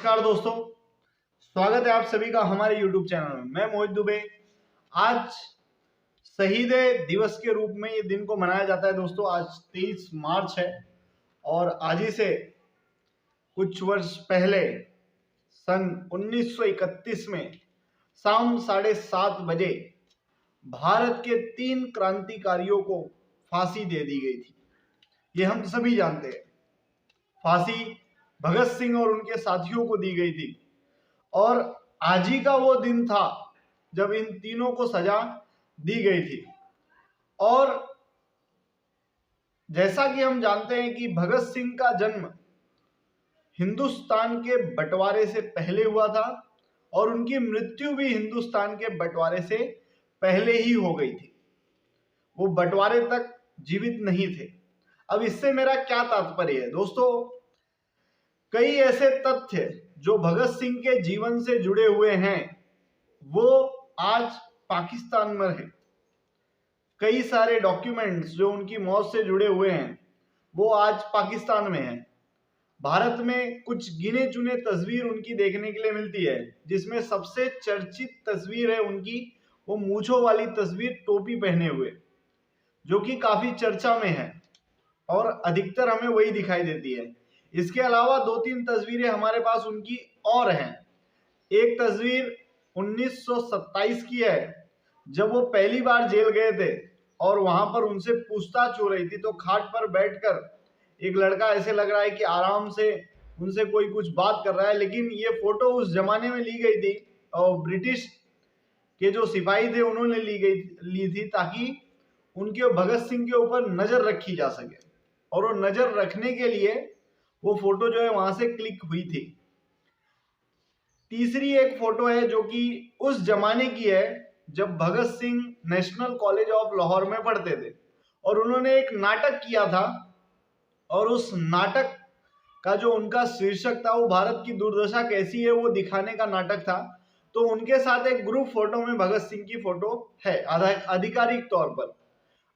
नमस्कार दोस्तों, स्वागत है आप सभी का हमारे YouTube चैनल में। मैं मोहित दुबे। आज शहीद दिवस के रूप में ये दिन को मनाया जाता है दोस्तों। आज 23 मार्च है और आज ही से कुछ वर्ष पहले सन 1931 में शाम 7:30 बजे भारत के 3 क्रांतिकारियों को फांसी दे दी गई थी। ये हम सभी जानते हैं। फांसी भगत सिंह और उनके साथियों को दी गई थी और आज ही का वो दिन था जब इन तीनों को सजा दी गई थी। और जैसा कि हम जानते हैं कि भगत सिंह का जन्म हिंदुस्तान के बंटवारे से पहले हुआ था और उनकी मृत्यु भी हिंदुस्तान के बंटवारे से पहले ही हो गई थी। वो बंटवारे तक जीवित नहीं थे। अब इससे मेरा क्या तात्पर्य है दोस्तों? कई ऐसे तथ्य जो भगत सिंह के जीवन से जुड़े हुए हैं वो आज पाकिस्तान में है। कई सारे डॉक्यूमेंट्स जो उनकी मौत से जुड़े हुए हैं वो आज पाकिस्तान में हैं। भारत में कुछ गिने चुने तस्वीर उनकी देखने के लिए मिलती है, जिसमें सबसे चर्चित तस्वीर है उनकी वो मूंछों वाली तस्वीर टोपी पहने हुए, जो कि काफी चर्चा में है और अधिकतर हमें वही दिखाई देती है। इसके अलावा 2-3 तस्वीरें हमारे पास उनकी और हैं। एक तस्वीर 1927 की है, जब वो पहली बार जेल गए थे और वहां पर उनसे पूछताछ हो रही थी, तो खाट पर बैठकर एक लड़का ऐसे लग रहा है कि आराम से उनसे कोई कुछ बात कर रहा है। लेकिन ये फोटो उस जमाने में ली गई थी और ब्रिटिश के जो सिपाही थे उन्होंने ली थी ताकि उनके भगत सिंह के ऊपर नजर रखी जा सके, और वो नजर रखने के लिए वो फोटो जो है वहां से क्लिक हुई थी। तीसरी एक फोटो है जो कि उस जमाने की है जब Bhagat Singh national college of Lahore में पढ़ते थे और उन्होंने एक नाटक किया था, और उस नाटक का जो उनका शीर्षक था वो भारत की दुर्दशा कैसी है वो दिखाने का नाटक था। तो उनके साथ एक ग्रुप फोटो में भगत सिंह की फोटो है आधिकारिक तौर पर,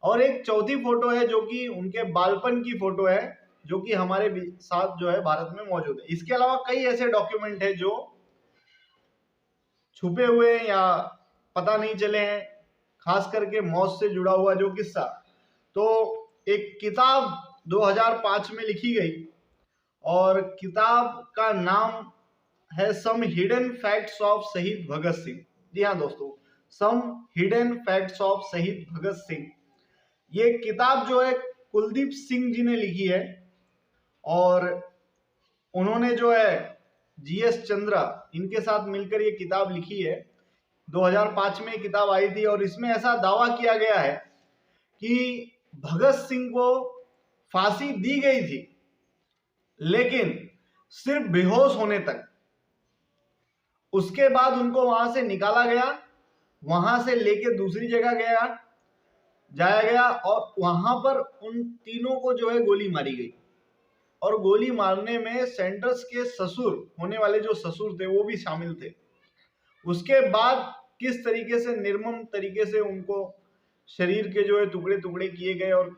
और एक चौथी फोटो है जो कि उनके बालपन की फोटो है, जो कि हमारे साथ जो है भारत में मौजूद है। इसके अलावा कई ऐसे डॉक्यूमेंट है जो छुपे हुए या पता नहीं चले हैं, खास करके मौत से जुड़ा हुआ जो किस्सा। तो एक किताब 2005 में लिखी गई और किताब का नाम है सम हिडन फैक्ट्स ऑफ शहीद भगत सिंह। जी हाँ दोस्तों, सम हिडन फैक्ट्स ऑफ शहीद भगत सिंह। ये किताब जो है कुलदीप सिंह जी ने लिखी है और उन्होंने जो है जीएस चंद्रा इनके साथ मिलकर ये किताब लिखी है। 2005 में किताब आई थी और इसमें ऐसा दावा किया गया है कि भगत सिंह को फांसी दी गई थी, लेकिन सिर्फ बेहोश होने तक। उसके बाद उनको वहां से निकाला गया, वहां से लेके दूसरी जगह जाया गया और वहां पर उन तीनों को जो है गोली मारी गई। और गोली मारने में सेंटर्स के ससुर होने वाले जो ससुर थे वो भी शामिल थे। उसके बाद किस तरीके से निर्मम तरीके से उनको शरीर के जो है टुकड़े टुकड़े किए गए और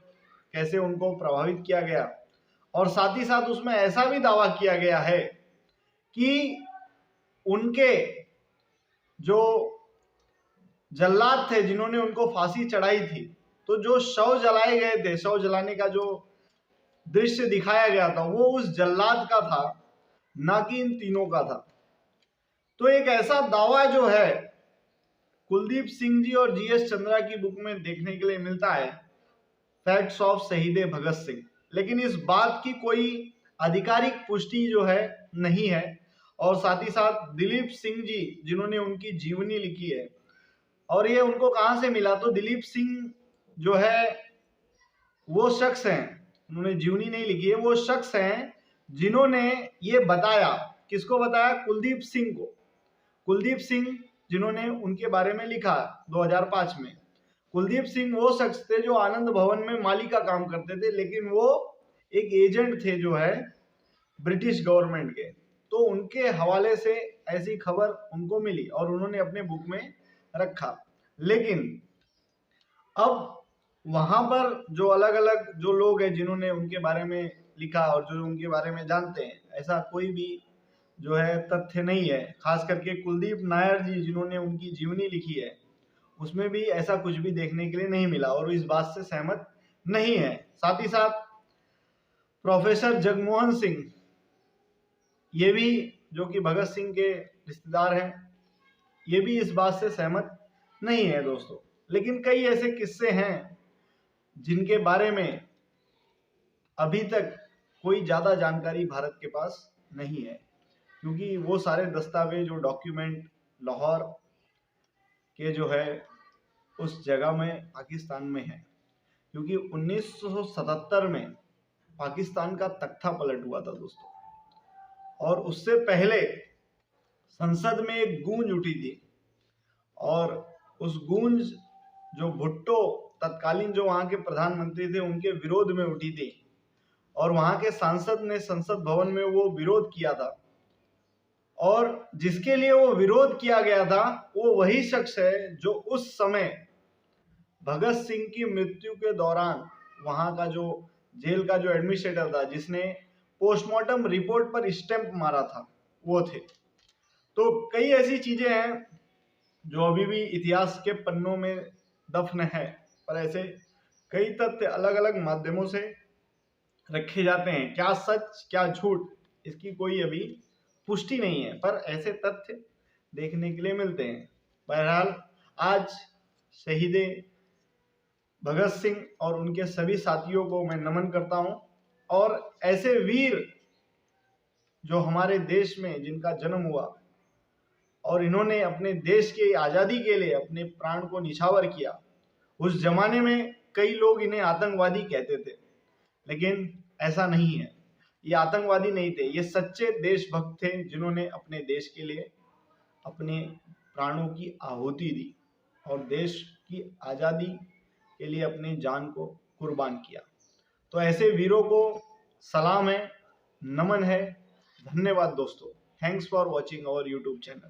कैसे उनको प्रभावित किया गया। और साथ ही साथ उसमें ऐसा भी दावा किया गया है कि उनके जो जल्लाद थे जिन्होंने उनको फांसी चढ़ाई थी, तो जो शव जलाए गए थे, शव जलाने का जो दृश्य दिखाया गया था वो उस जल्लाद का था, ना कि इन तीनों का था। तो एक ऐसा दावा जो है कुलदीप सिंह जी और जीएस चंद्रा की बुक में देखने के लिए मिलता है, फैक्ट्स ऑफ शहीद भगत सिंह। लेकिन इस बात की कोई आधिकारिक पुष्टि जो है नहीं है। और साथ ही साथ दिलीप सिंह जी जिन्होंने उनकी जीवनी लिखी है, और ये उनको कहां से मिला, तो दिलीप सिंह जो है वो शख्स हैं, उन्होंने जीवनी नहीं लिखी है, वो शख्स हैं जिन्होंने ये बताया। किसको बताया? कुलदीप सिंह को। कुलदीप सिंह जिन्होंने उनके बारे में लिखा 2005 में। कुलदीप सिंह वो शख्स थे जो आनंद भवन में माली का काम करते थे, लेकिन वो एक एजेंट थे जो है ब्रिटिश गवर्नमेंट के। तो उनके हवाले से ऐसी खबर उनको मिली और उन्होंने अपने बुक में रखा। लेकिन अब वहां पर जो अलग अलग जो लोग हैं जिन्होंने उनके बारे में लिखा और जो उनके बारे में जानते हैं, ऐसा कोई भी जो है तथ्य नहीं है। खास करके कुलदीप नायर जी जिन्होंने उनकी जीवनी लिखी है उसमें भी ऐसा कुछ भी देखने के लिए नहीं मिला और इस बात से सहमत नहीं है। साथ ही साथ प्रोफेसर जगमोहन सिंह ये भी, जो कि भगत सिंह के रिश्तेदार हैं, ये भी इस बात से सहमत नहीं है दोस्तों। लेकिन कई ऐसे किस्से हैं जिनके बारे में अभी तक कोई ज्यादा जानकारी भारत के पास नहीं है, क्योंकि वो सारे दस्तावेज और डॉक्यूमेंट लाहौर के जो है उस जगह में पाकिस्तान में है। क्योंकि 1977 में पाकिस्तान का तख्ता पलट हुआ था दोस्तों, और उससे पहले संसद में एक गूंज उठी थी, और उस गूंज जो भुट्टो तत्कालीन जो वहां के प्रधानमंत्री थे उनके विरोध में उठी थी, और वहां के सांसद ने संसद भवन में वो विरोध किया था, और जिसके लिए वो विरोध किया गया था वो वही शख्स है जो उस समय भगत सिंह की मृत्यु के दौरान वहां का जो जेल का जो एडमिनिस्ट्रेटर था, जिसने पोस्टमार्टम रिपोर्ट पर स्टैंप मारा था, वो थे। तो कई ऐसी चीजें हैं जो अभी भी इतिहास के पन्नों में दफन है, पर ऐसे कई तथ्य अलग अलग माध्यमों से रखे जाते हैं। क्या सच क्या झूठ इसकी कोई अभी पुष्टि नहीं है, पर ऐसे तथ्य देखने के लिए मिलते हैं। बहरहाल आज शहीद भगत सिंह और उनके सभी साथियों को मैं नमन करता हूं, और ऐसे वीर जो हमारे देश में जिनका जन्म हुआ और इन्होंने अपने देश की आज़ादी के लिए अपने प्राण को निछावर किया। उस जमाने में कई लोग इन्हें आतंकवादी कहते थे, लेकिन ऐसा नहीं है, ये आतंकवादी नहीं थे, ये सच्चे देशभक्त थे जिन्होंने अपने देश के लिए अपने प्राणों की आहुति दी और देश की आज़ादी के लिए अपनी जान को कुर्बान किया। तो ऐसे वीरों को सलाम है, नमन है। धन्यवाद दोस्तों। Thanks for watching our YouTube channel.